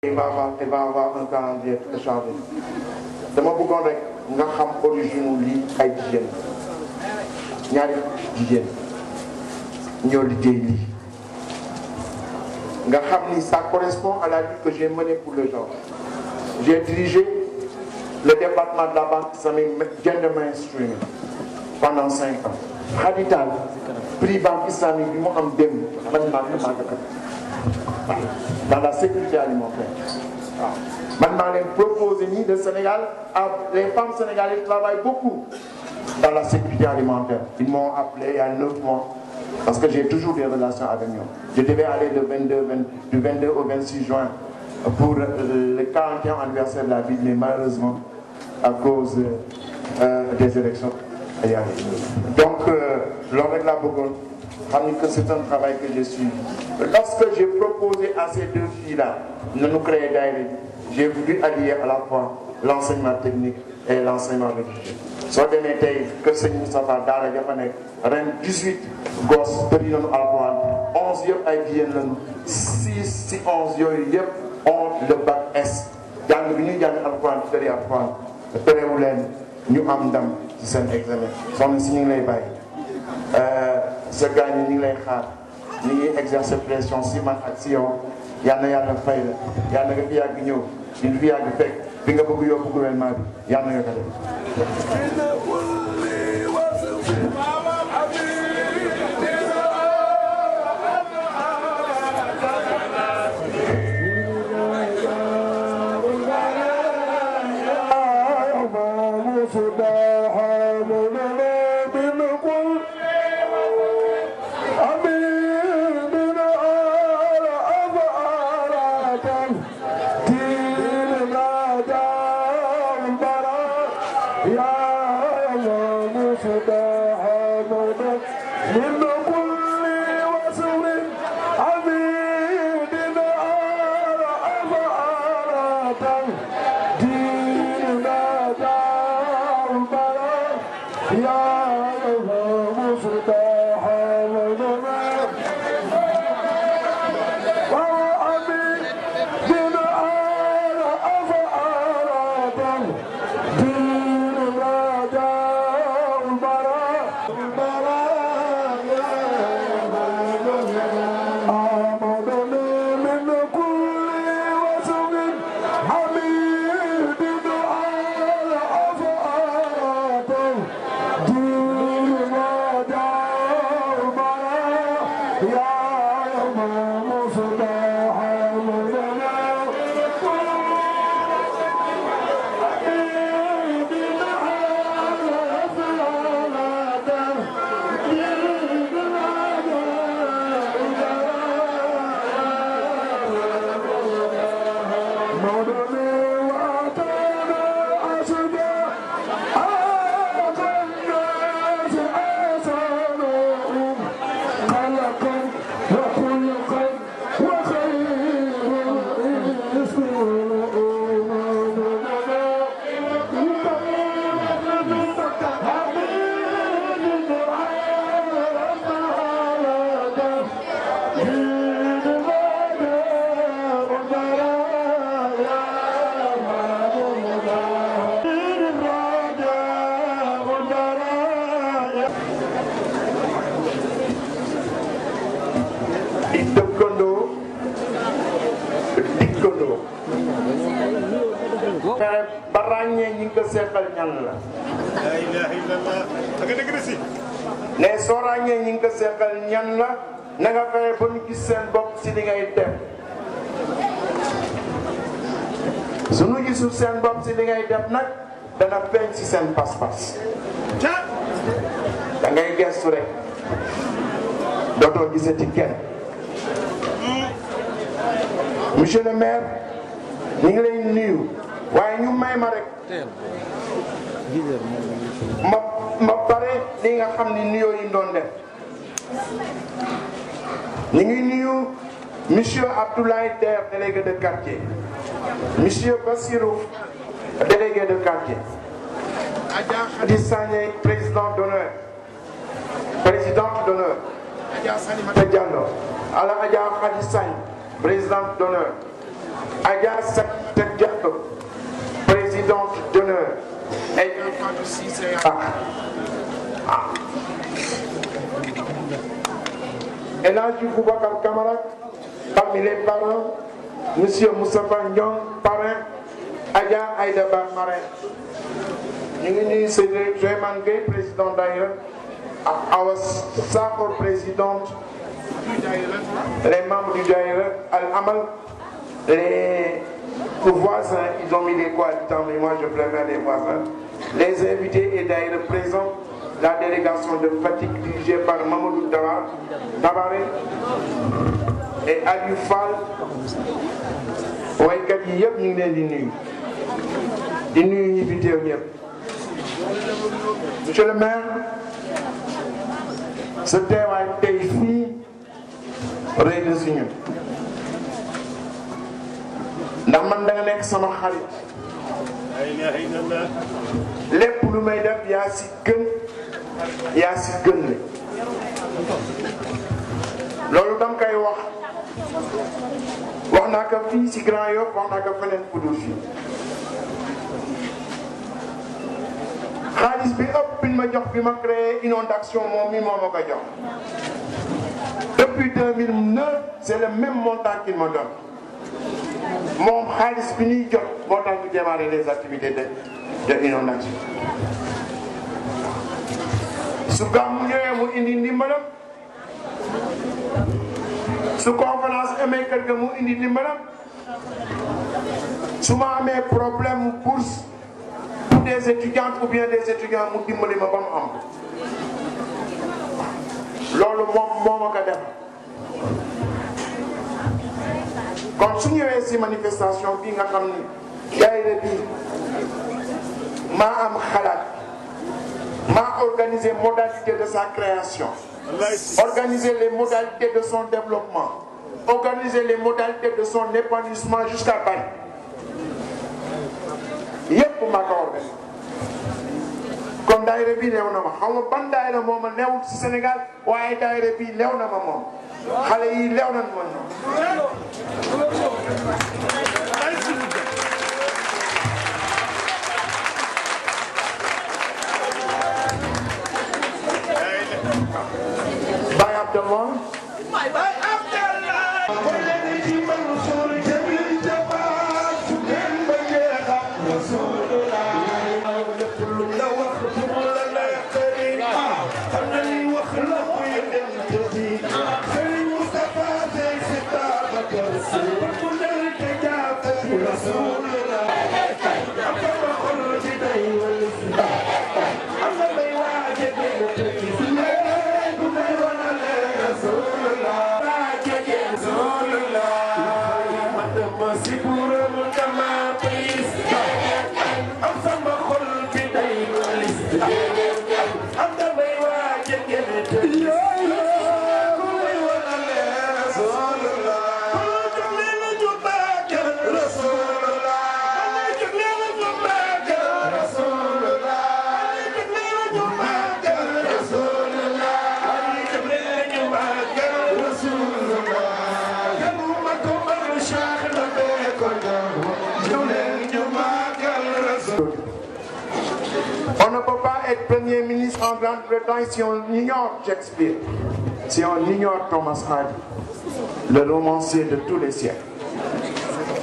Il va avoir un calendrier très chargé. dama bëggoon rek nga xam origine lii ay jigéen ñaari jigéen ñoo liggéey lii nga xam ni ça correspond à la lutte que j'ai menée pour le genre. J'ai dirigé le département de la banque islamique gender mainstreaming pendant 5 ans. Khadital prix banque islamique bi mu am démb man maa ko dans la sécurité alimentaire. waaw man maa leen proposé nii de Sénégal les femmes sénégalaises travaillent beaucoup dans la sécurité alimentaire. Ils m'ont appelé il y a 9 mois parce que j'ai toujours des relations avec ñoom. Je devais aller du 22 au 26 juin pour le 40e anniversaire de la ville, mais malheureusement à cause des élections donc loolu rek laa bëggoon xam ni que c'est un travail que je suis. Lorsque j'ai proposé à ces deux filles-là de nous créer daayira, j'ai voulu allier à la fois l'enseignement technique et l'enseignement religieux. soo demee tey kër sëñ Moustapha daara dafa nekk ren 18 gosses tëri nañu alxuraan 11 yëpp ay jigéen lañu 6 ci 11 yooyu yëpp ont le bac S. jàng bi ñuy jàng alxuraan tëri alxuraan terewu leen ñu am ndam ci seen examen. soxna si ñu ngi lay bàyyi sa gaañ ñu ngi lay xaar ñu ngi exercer pression si man ak si yow yal na yàlla fay la yal na nga fi yàgg ñëw ñu fi yàgg fekk bi nga bëgg yóbbu gouvernement bi yal na nga ko def. ne soo ràññee ñi ngi ko seqal ñan la na nga fexe ba ñu gis seen bopp si li ngay def su ñu gisul seen bopp si li ngay def nag dana feeñ si seen pas-pas da ngay gestu rek dootoo gisati kenn. monsieur le maire ñu ngi lay nuyu waaye ñu may ma rek ma pare li nga xam ni nuyoo yi doon def. ñu ngi nuyu monsieur Abdoulaye Der, délégué de quartier, monsieur Bassirou, délégué de quartier, Adja Khady Sagné, présidente d'honneur, Adja Salimata Diallo, Adja Khady Sagné, présidente d'honneur, Adja Sakita Diallo, présidente d'honneur. El Hadji Boubacar Camara, parmi les parents, Monsieur Moustapha Ndiong, parrain, Adja Aïda Ba marraine. Ñu ngi nuyu Seydou Souleymane Gueye, président d'ailleurs, Awa Sakho, présidente, les membres du Daïra Al-Amal, les voisins, ils ont mis les cohabitants, mais moi je préfère les voisins, les invités et Daïra présents, la délégation de Fatick dirigée par Mamadou Tabaré et Aliou Fall, waykat yi yëpp ñu ngi leen di nuyu ñi fi teew ñëpp. Monsieur le maire, sa teewaay tey fii rëy na si ñun ndax man da nga nekk sama xarit lépp lu may def yaa si gën la loolu dama koy wax naa ko fii si Grand Yoff wax naa ko feneen fu dul fii xaalis bi ëpp bi ma jox bi ma créé inondation moom mi moo ma ko jox depuis 2009 c'est le même montant qu'il me donne moom xaalis bi ñuy jot moo tax ñu démarrer les activités de inondation su gàmmu ñëwee mu indi ndimbalam su conférence amee kër ga mu indi ndimbalam su ma amee problème bourse pour des étudiantes ou bien des étudiants mu dimbali ma ba mu am loolu moom moo ma ko def kon su ñëwee si manifestation bi nga xam ni daayira bi maa am xalaat maa organiser modalité de sa création, organiser les modalités de son développement, organiser les modalités de son épanouissement jusqu'à Paris. yépp maa ko organisé kon daayira bi leew na ma xam nga ban daayira moo ma neewul ci Sénégal waaye daayira bi leew na ma moom xale yi leew nañ ma ñoom. Baye Abdallah On ne peut pas être Premier ministre en Grande-Bretagne si on ignore Shakespeare, si on ignore Thomas Hardy, le romancier de tous les siècles.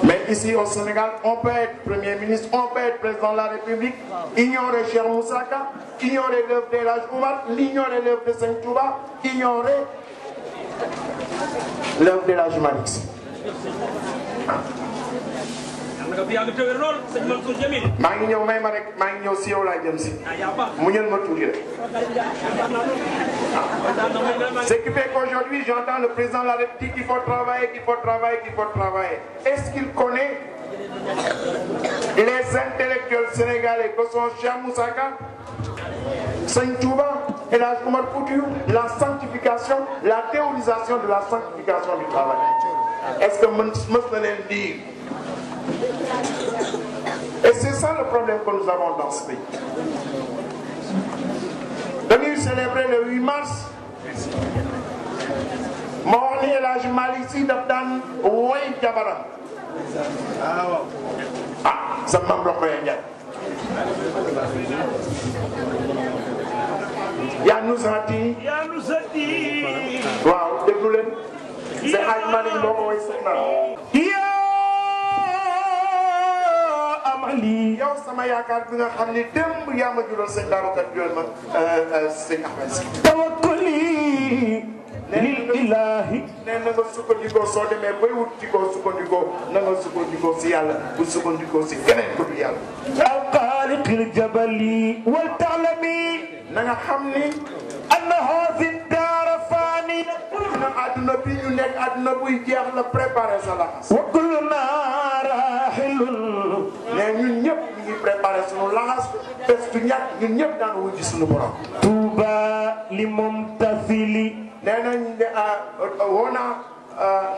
Mais ici au Sénégal, on peut être Premier ministre, on peut être président de la République, ignorer Cheikh Moussa Ka, ignorer l'œuvre d'El Hadji Oumar, ignorer l'œuvre de Sëñ Touba, ignorer l'œuvre d'El Hadji Malick Sy. maa ngi ñëw may ma rek maa ngi ñëw si yow laa jëm si mu ñël ma tuuti rek. Ce qui fait qu'aujourd'hui j'entends le président de la République qu'il faut travailler, qu'il faut travailler, qu'il faut travailler. Est-ce qu'il connaît les intellectuels sénégalais que sont Cheikh Moussa Ka, Sëñ Touba, El Hadji Oumar Foutiyou, la sanctification, la théorisation de la sanctification du travail? Est-ce que mës na leen dire? Et c'est ça le problème que nous avons dans ce pays. Dañuy célébrer le 8 mars. ma wax ni El Hadji Malick Sy daf daan woy jabaram ah sa maam Rokhaya Ndiaye yaa nu sati waaw déglu leen c'est Hadj Malick moo ko way soxna amali yow sama yaakaar bi nga xam ni démb yaa ma jural sëñ Babacar jural ma sëñ Ahmed Si tawakkuli lil ilahi nee na nga sukkandikoo soo demee bay wut ci koo sukkandikoo na nga sukkandikoo si yàlla bu sukkandikoo si keneen ku dul yàlla alxaaliqil jabali wal taalami na nga xam ni anna haadi daara faani na àdduna bi ñu nekk àdduna buy jeex la préparé sa laxas wa kullu raahilun ne ñun ñëpp ñu ngi préparé sunu laxas bés du ñàkk ñun ñëpp daan wuji sunu borom tuuba li mumtasili nee nañ ne woona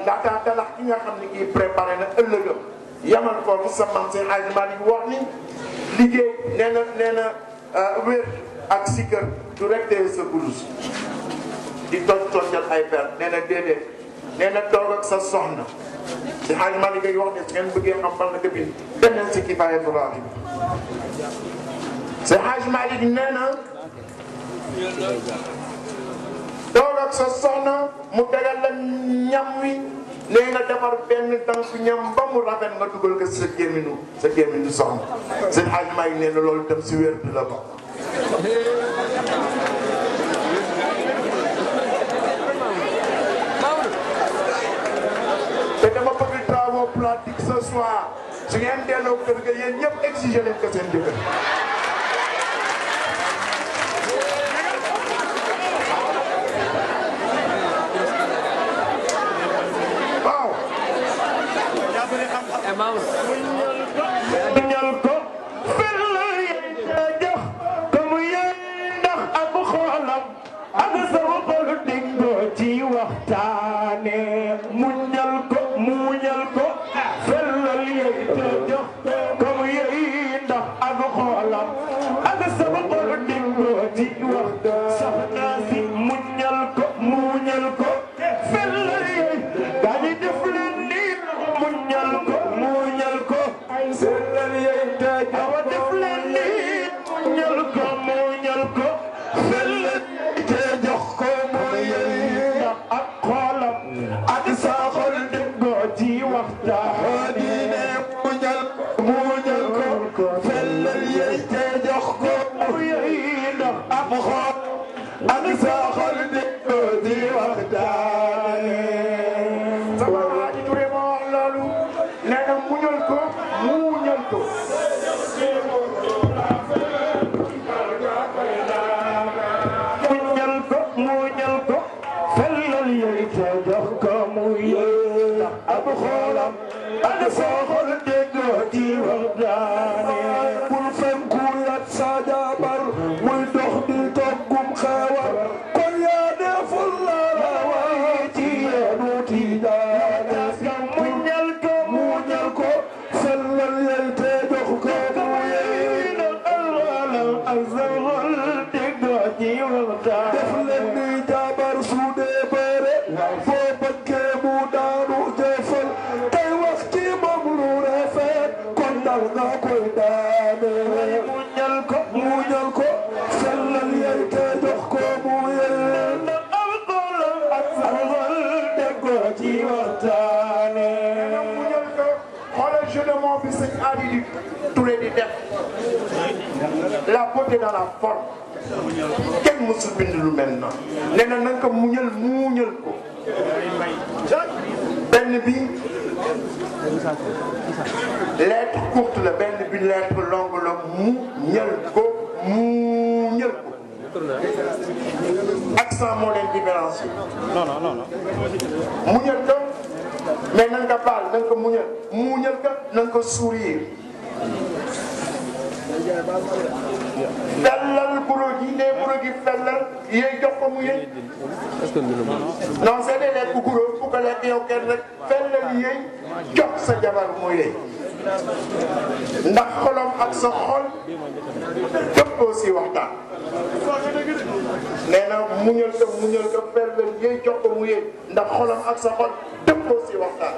ndaataa dalax ki nga xam ne kii préparé na ëllëgam yamal foofu sa man seen Hadj Malick wax ni liggéey nee na wér ak sikkër du rek tey sa kurus di tojal ay per nee na déedéet nee na toog ak sa soxna si Hadj Malick ngay wax ne su ngeen bëggee xam fan la ko bind dem leen si Kifaayatu Raghib si Hadj Malick nee na toog ak sa soxna mu tegal la ñam wi nee nga defar benn tànk ñam ba mu rafet nga dugal ko sa gémminu soxna seen Hadj Malick nee na loolu tam si wér bi la bokk te dama bëgg travaux pratiques ce soir su ngeen delloo kër ga yéen ñëpp exiger leen ko seen jëkkër ñal ko fel jox ko mu yéen ndax ak xoolam ak sama xol dingo ci waxtaane muñal ko felal yey te jox ko mu yéen ndax ak xoolam ak sama xol dingo ci waxtaane soxna si muñal ko felal yey dañu def leen ni muñal ko sellal yey te jox def leen ni muñal ko sellal te jox ko mu yey ndax ak xoolam ak sa xol déggoo ci waxtaan diine muñal ko sellal yey te jox ko mu yey ndax ak xol ak sa xol déggoo ci waxtaan sama Hadji Touré moo wax loolu nee na muñal ko fellal yey te jox ko mu yey ndax ab xoolam ak sa xol déggoo ci waxtaane bul fenku yat sa jabar muy dox di toggum xewar kon yaa deful la waaye ci yeenu tijaane muñal ko fellal yey te jox ko mu yey ndax ak sa xol déggoo ci waxtaane def leen ni jabar su dee bëre foo bëggee mu daanu jëfal tey wax ci moom lu rafet kon dal nga koy daane muñal ko sellal yey te jox ko mu yey ndax am xolam ak sa xol déggoo ci waxtaane muñal ko xoolal jeu de mots bi sëñ Adi Touré di def la beauté dans la forme kenn mësul bind lu mel noonu nee na nga ko muñal ko benn bi lettre courte la benn bi lettre longue la muñal ko accent moo leen différencié non muñal ko mais na nga baal na nga ko muñal ko na nga ko sourire fellal buro gi ne buro gi fellal yéey jox ko mu yéey non c'est des lettres bu guro bu ko lekk yow kenn rek fellal yéey jox sa jabar mu yéey ndax xolom ak sa xol dëppoo si waxtaan nee na muñal ko fellal yéey jox ko mu yéey ndax xolom ak sa xol dëppoo si waxtaan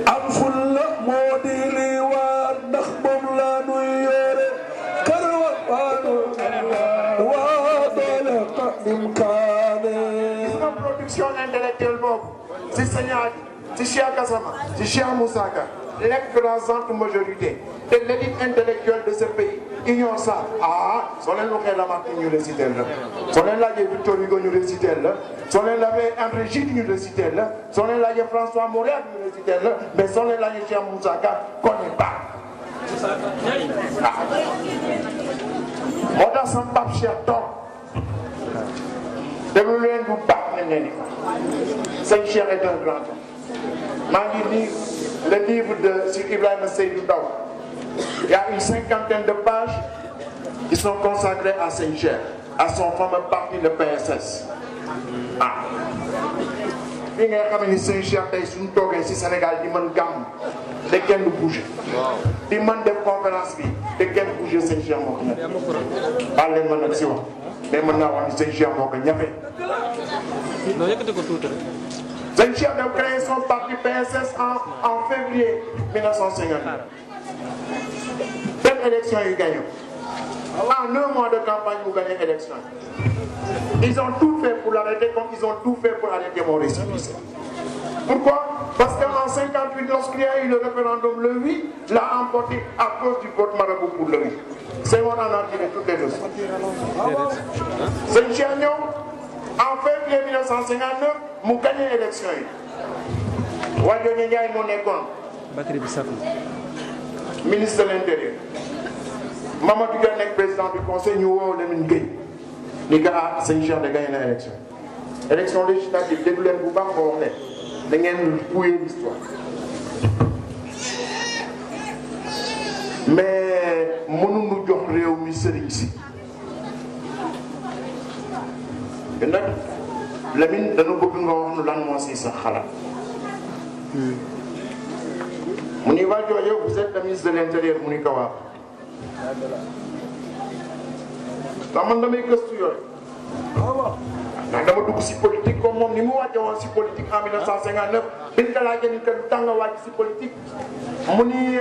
am ful la moo di li waar ndax moom la nuy yore karwa waano waa doole qadim kaane production intellectuelle boobu si Seigneur si Cheikh Gassama si Cheikh Moussa Ka l'écrasante majorité de l'élite intellectuelle de ce pays ignore ça. Ah, soo leen waxee Lamartine ñu récité la soo leen laajee Victor Hugo ñu récité la soo leen laajee André Gide ñu récité la soo leen laajee François Mauriac ñu récité la mais soo leen laajee Cheikh Moussa Ka connaît pas. moo tax sama Pape Cheikh toog déglu leen bu baax ne ni sëñ Cheikh est un grand homme. maa ngi lire le livre de sur Ibrahima Seydou Ndaw. Il y a une cinquantaine de pages qui sont consacrées à Sëñ Cheikh, à son fameux parti le PSS. ah fi nga xam ni Sëñ Cheikh tey suñu toogee ci Sénégal di mën gàmm te kenn du bouger. di mën def conférence bi te kenn bouger Sëñ Cheikh moo ko ñafe. baal leen ma nag si wax mais mën naa wax ni Sëñ Cheikh moo ko ñafe. non yëkkati ko tuuti rek. Sëñ Cheikh dafa créé son parti PSS en février 1959. Quelle élection ils gagnent? En 1 mois de campagne, vous gagnez l'élection. Ils ont tout fait pour l'arrêter comme ils ont tout fait pour arrêter mon récépissé. Pourquoi? Parce qu'en 58, lorsqu'il y a eu le référendum, le oui l'a emporté à cause du vote marabout pour le oui. C'est mon en a tiré toutes les leçons. Sëñ Cheikh ñëw en février 1959 mu gagné l'élection yi. Wadione Ndiaye moo nekkoon ministre de l'Intérieur. Mamadou Dia nekk président du conseil ñu woo Lamine Gueye ni nga Sëñ Cheikh de gagné na élection. élection législative déglu leen bu baax ko wax ne da ngeen fouiller l'histoire. mais mënuñu jox réew mi sëriñ si. te nag Lamine dana bëgg nga wax nu lan moo si sa xalaat. mu ni waa jooju vous êtes le ministre de l'Intérieur mu ni ko waa. ndax man damay gëstu yooyu. ndax dama dugg si politique comme moom ni mu wàcce woon si politique en 1959 bi ñu ko laajee ni que lu tax nga wàcc si politique. mu ni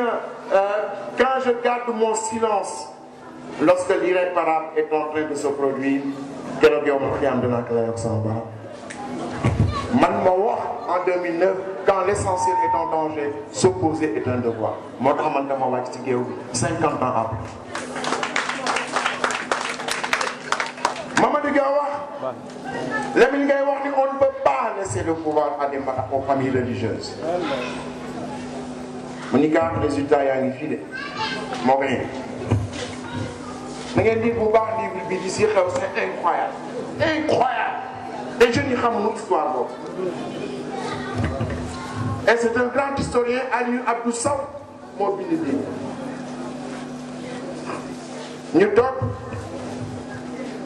quand je garde mon silence lorsque l'irréparable est en train de se produire keroog yow ma xiyam dinaa ko lay wax sama baax. man ma wax en 2009 quand l'essentiel est en danger s'opposer est un devoir moo tax man dama wàcc ci géew bi 50 ans après. Mamadou Dia wax Lamine ngay wax ni on ne peut pas laisser le pouvoir à des aux familles religieuses. mu ni kaa résultat yaa ngi fii de moo ko ñëw. na ngeen di bu baax livre bi di si xew c'est incroyable incroyable. les jeunes yi xamuñu histoire boobu. et c'est un grand historien Aliou Abdou Sow moo bind lii. ñu toog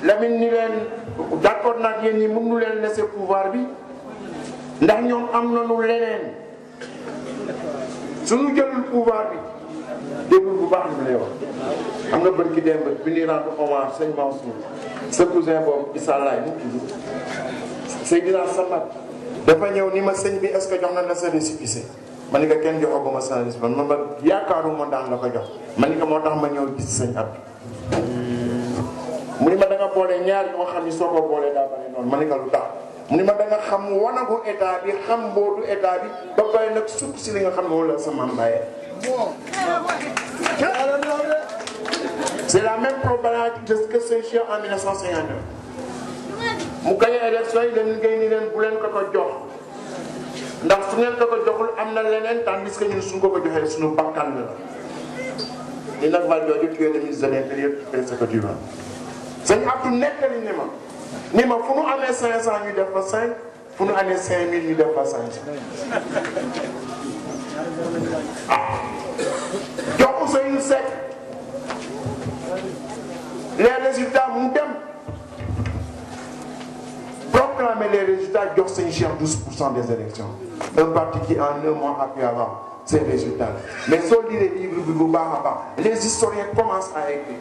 Lamine ni leen d'accord nag yéen ñi mënu leen laisser pouvoir bi ndax ñoom am nañu leneen suñu jëlul pouvoir bi déggul bu baax li lay wax. xam nga bërki démb bi ñuy rendre hommage sëñ Mansour sa cousin boobu Issa Laye mu tudd Seydina Samad dafa ñëw ni ma sëñ bi est-ce que jox na la sa récépissé ma ni ko kenn joxaguma sa récépissé man ma yaakaaruma daan la ko jox ma ni ko moo tax ma ñëw gis sëñ Abdou. mu ni ma da nga boole ñaar ñoo xam ni soo ko boolee daa bari noonu ma ni ko lu tax mu ni ma da nga xam wanagu état bi xam mbootu état bi ba pare nag sukk si li nga xam ne wala sa maam bàyyee. c'est la même problématique de ce que Sëñ Cheikh en 1959 mu gagné élection yi dañu génn ni leen bu leen ko jox ndax su ngeen ko joxul am na leneen tandis que ñun suñ ko joxee suñu bakkan la. li nag Val Diop tu es le ministre de l'Intérieur tu fais ce que tu veux. Sëñ Abdou nettali ni ma fu nu amee 500 ñu def fa 5 fu nu amee 5000 ñu def fa 500. jox Ousseynou Seck les résultats mu dem proclamer les résultats jox Sëñ Cheikh 12% des élections un parti qui en 1 mois a pu avoir ces résultats mais soo lire livre bi bu baax a baax les historiens commencent à écrire.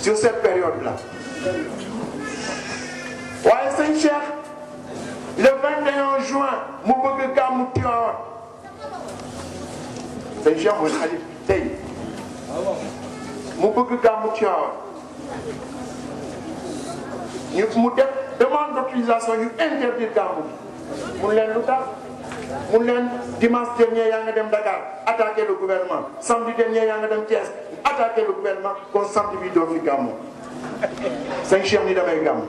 Sur cette période-là. waaye Sëñ Cheikh le 21 juin mu bëgg gàmmu Tiwaawan sëñ Cheikh mooy xalif bi tey mu bëgg gàmmu Tiwaawan mu def demande d'autorisation yu interdire gàmmu bi mun leen lu tax mun leen dimanche dernier yaa nga dem Dakar attaquer le gouvernement samedi dernier yaa nga dem Thiès attaquer le gouvernement kon samedi bi doo fi gàmmu sëñ Cheikh ni damay gàmmu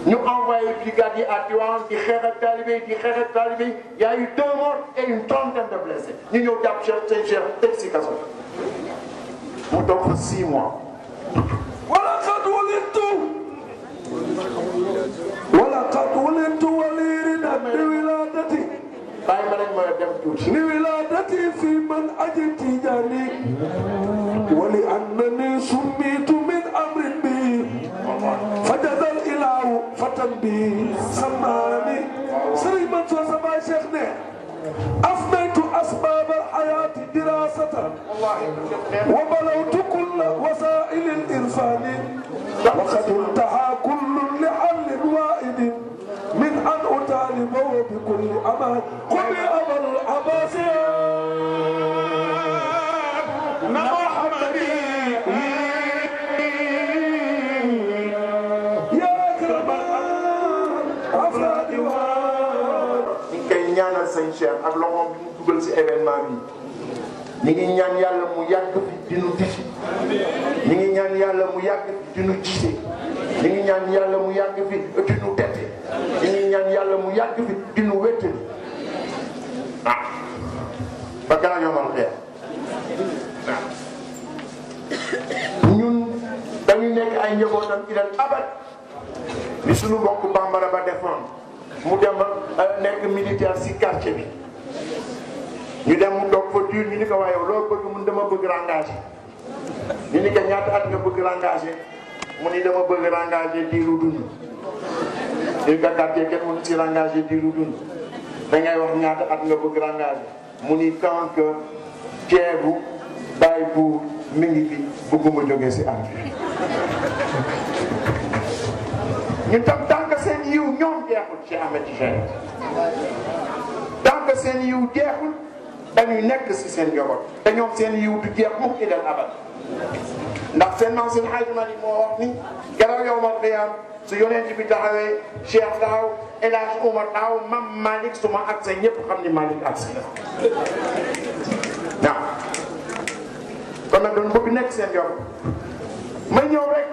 ñu envoyé brigade yi à Tivaouane di xeex ak talibé di xeex ak talibé y a eu 2 morts et une trentaine de blessés ñu ñëw jàpp sëñ Cheikh tëj si kaso mu toog fa 6 mois. ولقد ولدت وليرنا بولادتي bàyyi ma rek ma dem tuuti. لولادتي في من أجل تجاني ولأنني سميت من أمر بي فجد الإله فتن بي سماني سري من سوى شيخنا أفنيت أسباب الحياة دراسة وبلوت كل وسائل الإرفان وقد انتهى كل لحل واحد من أن أطالبه بكل أمان قل أبا العباس محمد يا أكرم أفراد ñaanal sëñ Cheikh ak loxoom bi mu dugal ci événement bi ñi ngi ñaan yàlla mu yàgg fi di nu disi ñi ngi ñaan yàlla mu yàgg fi di nu gisee ñi ngi ñaan yàlla mu yàgg fi di nu tette ñi ngi ñaan yàlla mu yàgg fi di nu wéttali ba gën a yomal xeer ñun dañu nekk ay njabootam ci leen abat li suñu mbokk bambara ba defoon mu dem nekk militaire si quartier bi ñu dem mu toog fa dur ñu ni ko waaye loo bëgg mun dama bëgg engagé ñu ni ko ñaata at nga bëgg engagé mu ni dama bëgg engagé diiru dund ñu ko quartier kenn mënu si engagé diiru dund da ngay wax ñaata at nga bëgg engagé mu ni tant que ceebu bàyyi buur mi ngi fi bëgguma jógee si ànd bi ñu tam tant que seen yiw ñoom jeexul ci Ahmed Tidiane tant que seen yiw jeexul dañuy nekk si seen njaboot te ñoom seen yiw du jeex mukk ilal abad ndax seen maam seen Hadj Malick moo wax ni garaw yow ma xiyaam su yonent bi taxawee Cheikh taxaw El Hadj Oumar taxaw Mam Malick su ma accès ñëpp xam ni Malick accès la waaw kon nag doon bëgg nekk seen njaboot ma ñëw rek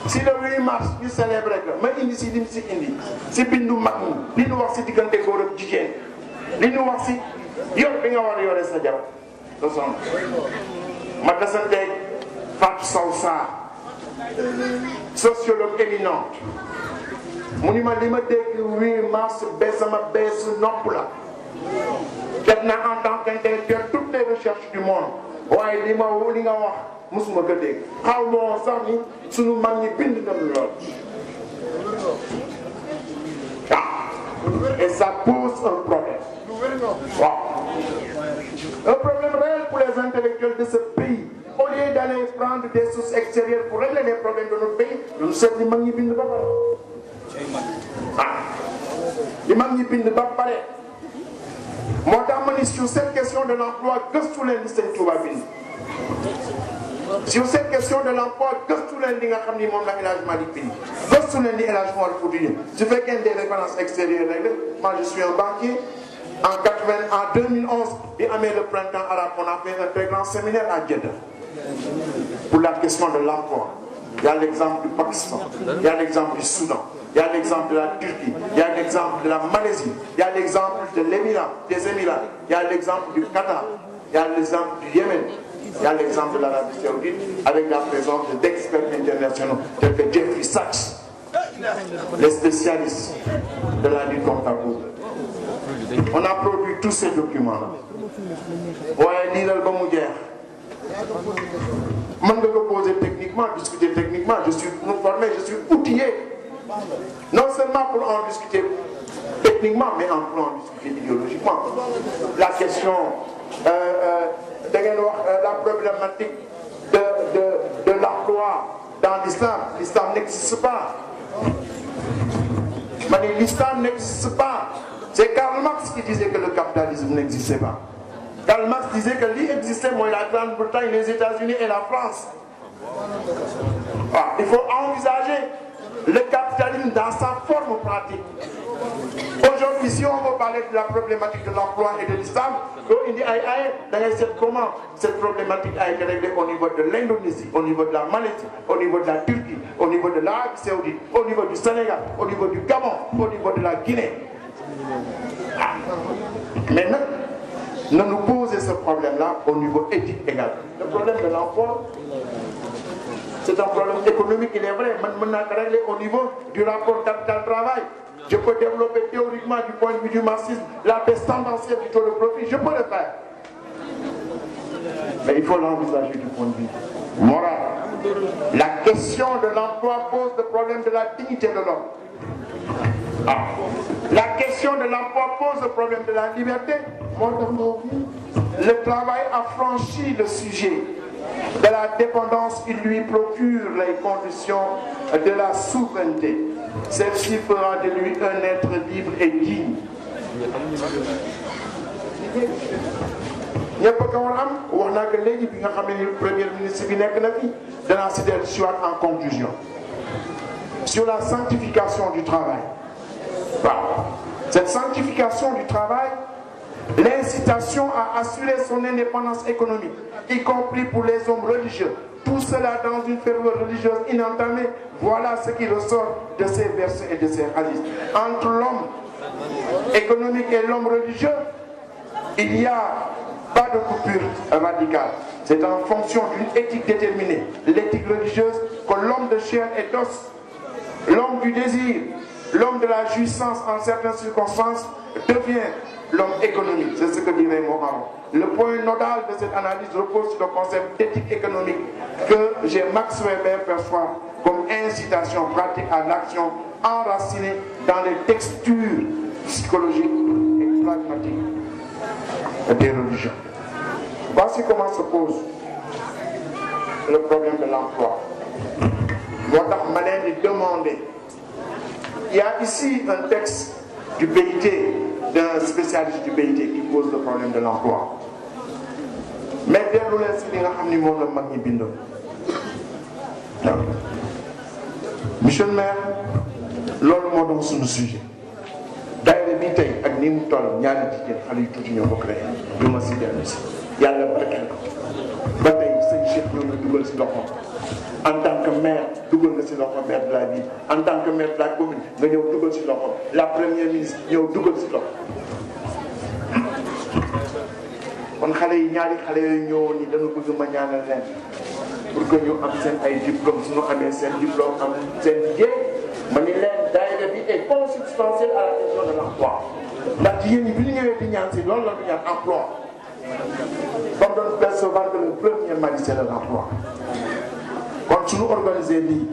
si le 8 mars ñu célébré que ma indi si lim si indi si bindu mag ñi li ñu wax si diggante góor ak jigéen li ñu wax si yor bi nga war a yore sa jabar sa soxna ma tasanteeg Fatou Sow Sarr sociologue éminente mu ni ma li ma dégg 8 mars ba sama beesu nopp la def na en tant qu'intellectuel toutes les recherches du monde waaye li nga wax musuma ko dégg xaw ma sax ni sunu mag ñi bind nañu lool et ça pose un problème waaw un problème réel pour les intellectuels de ce pays au lieu d'aller prendre des sources extérieures pour régler les problèmes de notre pays ñu seet li mag ñi bind ba pare li mag ñi bind ba pare moo tax ma ni sur cette question de l'emploi gëstu leen li Sëñ Touba bind sur cette question de l'emploi gëstu leen li nga xam ni moom la El Hadj Malick bind gëstu leen li El Hadj Malick Fouti su fekkee des références extérieures rek la moi je suis un banquier en 2011 bi amee le printemps arabe on a fait un très grand séminaire à Jeddah pour la question de l'emploi. Il y a l'exemple du Pakistan, il y a l'exemple du Soudan, il y a l'exemple de la Turquie, il y a l'exemple de la Malaisie, il y a l'exemple de l'Émirat, des Émirats, il y a l'exemple du Qatar, il y a l'exemple du Yémen, il y a l'exemple de l'Arabie Saoudite avec la présence d'experts internationaux tels que Jeffrey Sachs, les spécialistes de la lutte contre la pauvreté. On a produit tous ces documents-là. waaye lii la ba mu jeex mën nga ko poser techniquement discuter techniquement je suis formé je suis outillé non seulement pour en discuter techniquement mais pour en discuter idéologiquement la question da ngeen wax la problématique de l'emploi dans l'islam n'existe pas ma ne l'islam n'existe pas c'est Karl Marx qui disait que le capitalisme n'existait pas Karl Marx disait que li existait mooy la Grande-Bretagne, les États-Unis et la France. Il faut envisager le capitalisme dans sa forme pratique. Aujourd'hui, si on veut parler de la problématique de l'emploi et de l'islam, comment cette problématique a été réglée au niveau de l'Indonésie, au niveau de la Malaisie, au niveau de la Turquie, au niveau de l'Arabie Saoudite, au niveau du Sénégal, au niveau du Gabon, au niveau de la Guinée. Maintenant, nous nous posons ce problème-là au niveau éthique également. Le problème de l'emploi, c'est un problème économique, il est vrai. Maintenant, régler au niveau du rapport capital-travail. Je peux développer théoriquement du point de vue du marxisme la baisse tendancielle du taux de profit. Je peux le faire. Mais il faut l'envisager du point de vue moral. La question de l'emploi pose le problème de la dignité de l'homme. La question de l'emploi pose le problème de la liberté. Le travail a franchi le sujet de la dépendance. Il lui procure les conditions de la souveraineté. Celle-ci fera de lui un être libre et digne. ñëpp a ko war a am wax naa que léegi bi nga xam ne premier ministre bi nekk na fi danaa si dellu si waat en conclusion sur la sanctification du travail. Cette sanctification du travail, l'incitation à assurer son indépendance économique, y compris pour les hommes religieux. Tout cela dans une ferveur religieuse inentamée. Voilà ce qui ressort de ces versets et de ces hadiths. Entre l'homme économique et l'homme religieux, il n'y a pas de coupure radicale. C'est en fonction d'une éthique déterminée. L'éthique religieuse que l'homme de chair et d'os, l'homme du désir, l'homme de la jouissance en certaines circonstances devient l'homme économique. C'est ce que dirait Mohammed. Le point nodal de cette analyse repose sur le concept d'éthique économique que Max Weber perçoit comme incitation pratique à l'action enracinée dans les textures psychologiques et pragmatiques des religions. Voici comment se pose le problème de l'emploi. Il y a ici un texte du BIT, d'un spécialiste du BIT qui pose le problème de l'emploi. Mais dellu leen si li nga xam ni moom la mag ñi bindoon. Monsieur le maire, loolu moo doon suñu sujet. daayira bi tey ak ni mu toll ñaari jigéen xale yu tuuti ñoo ko créé du ma si dellu si yàlla barkeel ko ba tey sëñ Cheikh ñoo nga dugal si loxoom en tant que maire dugal nga si loxo maire de la ville en tant que maire de la commune nga ñëw dugal si loxo la première ministre ñëw dugal si loxo. kon xale yi ñaari xale yooyu ñëwoon ni dañu bëgg ma ñaanal leen pour que ñu am seen ay diplôme suñu amee seen diplôme am seen liggéey ma ni leen daayira bi est consubstantiel à la question de l'emploi ndax jigéen ñi bi ñu ñëwee di ñaan si loolu la ñu ñaan emploi comme doon percevoir que le premier mali c'est de l'emploi. kon suñu organisé lii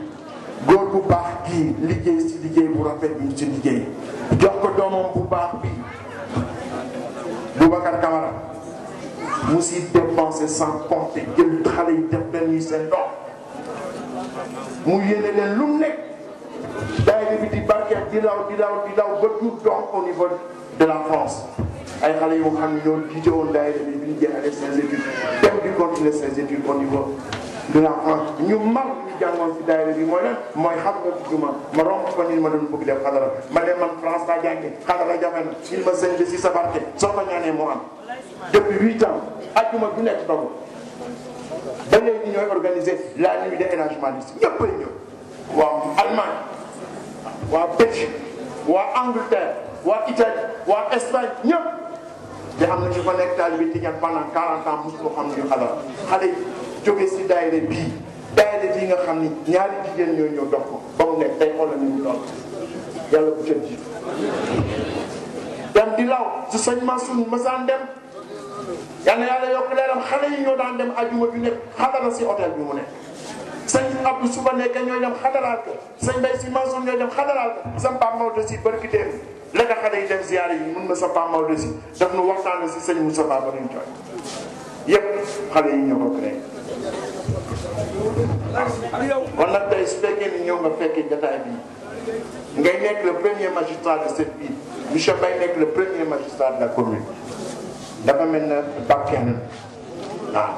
góor bu baax kii liggéey si liggéey bu rafet bi ñu si liggéey jox ko doomam bu baax bi Boubacar Camara mu si dépenser sans compter jël xale yi def leen ñuy seen doom mu yéene leen lu nekk daayira bi di barkeel di law ba jur doom au niveau de la France ay xale yoo xam ne ñoo jiite woon daayira bi ñu jeexalee ses études dem di continuer ses études au niveau de la France ñu mag ñu jàngoon si daayira bi mooy lan mooy xam nga juma ma romb ko ni ma doon bëgg def xadara ma ne man France laa jàngee xadara jafe na il ma sëñ bi si sa barke soo ko ñaanee moo am depuis 8 ans ajjuma du nekk dogu ba léegi ñooy organiser la nuit de El Hadj Malick Sy ñëpp ay ñëw waa Allemagne waa Belgique waa Angleterre waa Italie waa Espagne ñëpp te am na ñu fa nekk taal bi Tijaan pendant 40 ans mosu xam ñu xale yi jóge si daayira bii nga xam ni ñaari jigéen ñoo ñëw dox ko ba mu nekk tey xoolal ni mu doon yàlla bu jëm ji dem di law su sëñ Mansour masaan dem yal na yàlla yokk leeram xale yi ñoo daan dem ajuma bi nekk xadara si hôtel bi mu nekk sëñ Abdou suba nekk ñooy dem xadaraal ko sëñ Mbaye si Mansour ñooy dem xadaraal ko sa Pape Maodo si barki démb la nga xale yi dem ziyaare yi mun na sa Pape Maodo si daf nu waxtaan si sëñ Moussa Ba ba nuñ jooy yëpp xale yi ñoo ko créé kon nag tey su fekkee ni ñëw nga fekkee jotaay bi ngay nekk le premier magistrat de cette ville monsieur Mbaye nekk le premier magistrat de la commune dafa mel ne bàkkeen waaw.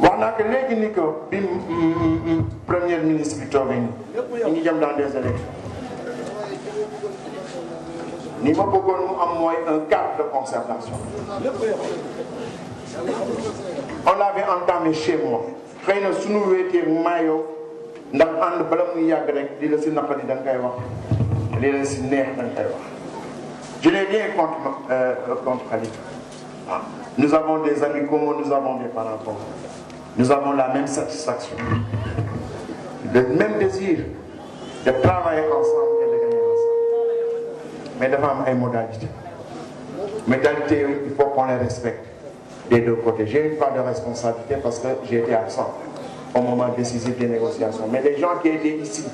wax naa que léegi ni que bi premier ministre bi toogee nii ñu jëm dans des élections ni ma bëggoon mu am mooy un cadre de concertation. On l'avait entamé chez moi xëy na suñu wéetee maayoo ndax ànd bala muy yàgg rek li la si naqari da nga koy wax li la si neex da nga koy wax. Je n'ai rien contre Khalifa. Ah. Nous avons des amis communs, nous avons des parents communs. Nous avons la même satisfaction, le même désir de travailler ensemble et de gagner ensemble. Mais devant les modalités. Modalités, il faut qu'on les respecte des deux côtés. J'ai une part de responsabilité parce que j'ai été absent au moment décisif des négociations. Mais les gens qui étaient ici,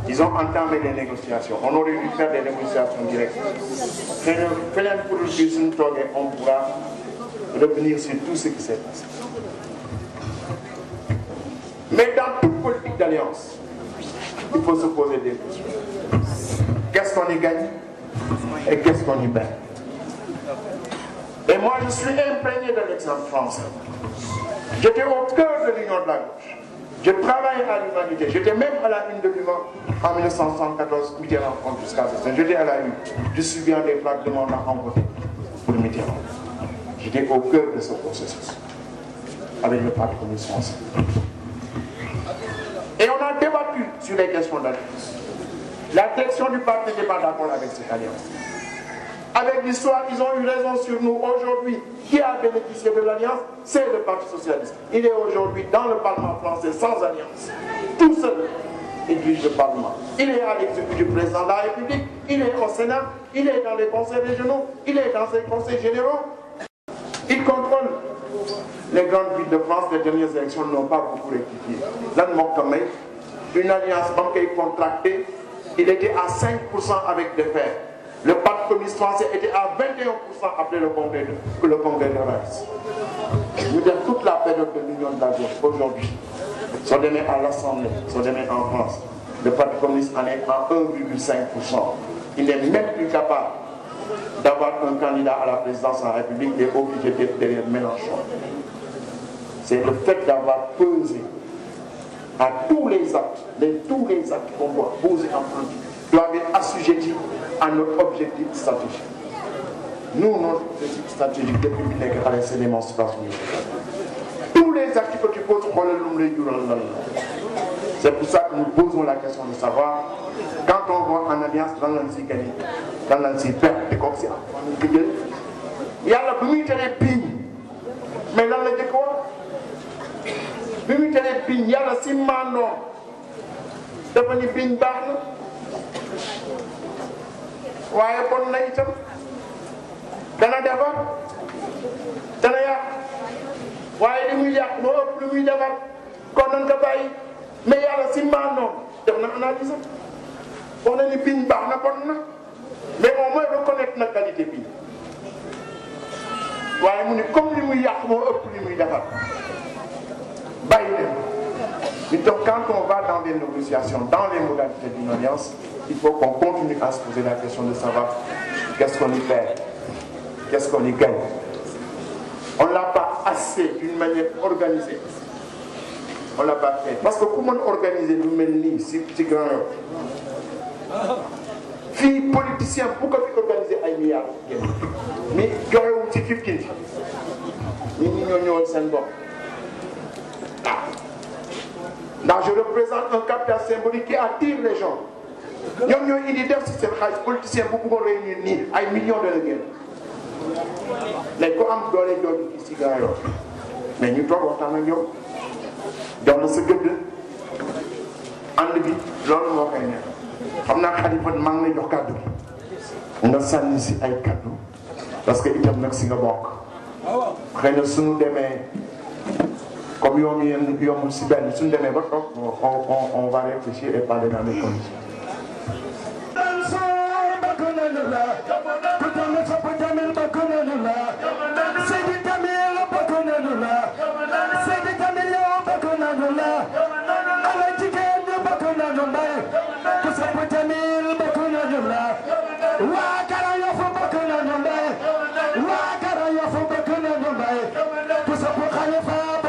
ils ont entamé des négociations. On aurait dû faire des négociations directes. On pourra revenir sur tout ce qui s'est passé. Mais dans toute politique d'alliance, il faut se poser des questions. Qu'est-ce qu'on y gagne et qu'est-ce qu'on y perd? Et moi, je suis imprégné de l'exemple français. J'étais au cœur de l'Union de la gauche. Je travaillais à l'humanité. J'étais même à la une de l'humain en 1974, Mitterrand contre jusqu'à ce temps. J'étais à la une. Je suis bien des plaques de mon en côté pour Mitterrand. J'étais au cœur de ce processus avec le Parti communiste français. Et on a débattu sur les questions d'alliance. La direction du parti n'était pas d'accord avec cette alliance. Avec l'histoire, ils ont eu raison sur nous. Aujourd'hui, qui a bénéficié de l'alliance? C'est le Parti socialiste. Il est aujourd'hui dans le Parlement français sans alliance. Tout seul, il dirige le Parlement. Il est à l'exécutif du président de la République, il est au Sénat, il est dans les conseils régionaux, il est dans les conseils généraux. Il contrôle les grandes villes de France. Les dernières élections n'ont pas beaucoup rectifié. Une alliance bancaire contractée, il était à 5% avec des faits. Le Parti communiste français était à 21% après le congrès de Reims. Je veux dire, toute la période de l'Union de la gauche, aujourd'hui, sont donnés à l'Assemblée, sont donnés en France. Le Parti communiste en est à 1,5%. Il n'est même plus capable d'avoir un candidat à la présidence de la République et obligé d'être derrière Mélenchon. C'est le fait d'avoir pesé à tous les actes qu'on doit poser en politique, doivent être assujettis à notre objectif stratégique. Nous, notre objectif stratégique depuis c'est l'émancipation. Tous les actes que tu poses, c'est pour ça que nous posons la question de savoir, quand on voit en alliance dans l'ansi gagné, dans l'ansi perdre, il y a la communauté des pignes, mais dans le décor, la communauté des pignes, il y a la simano, devenu pigne barne. waaye bon na itam dana defar dana yàq waaye li muy yàq moo ëpp li muy defar kon nañ ko bàyyi mais yàlla si maanoom def na analyse wax na ni biñ baax na bon na mais au moins reconnaître na qualité bi waaye mu ni comme li muy yàq moo ëpp li muy defar bàyyi leen. Donc quand on va dans des négociations, dans les modalités d'une alliance, il faut qu'on continue à se poser la question de savoir qu'est-ce qu'on y perd, qu'est-ce qu'on y gagne. On ne l'a pas assez d'une manière organisée. On ne l'a pas fait. Parce que comment organiser le mel si grand fille politicien, pourquoi fi organiser ay milliards mais joxewul ci 15 ñi ñoo ñëwal seen bopp. Là, je représente un capital symbolique qui attire les gens. ñoom ñooy indi def si seen xaalis politicien bu bëggoon réunir nii ay millions de la génn mais ku am doole doole fii si Grand Yoff mais ñu toog waxtaan ak yow jox la sa gëdd ànd bi loolu moo koy neex xam naa Khalifa maa ngi lay jox kàddu gi nga sànni si ay kàddu parce que itam nag si nga bokk xëy na suñu demee comme yoom yéen yombul si benn suñu demee ba toog on va réfléchir et parler dans les conditions. Khalifa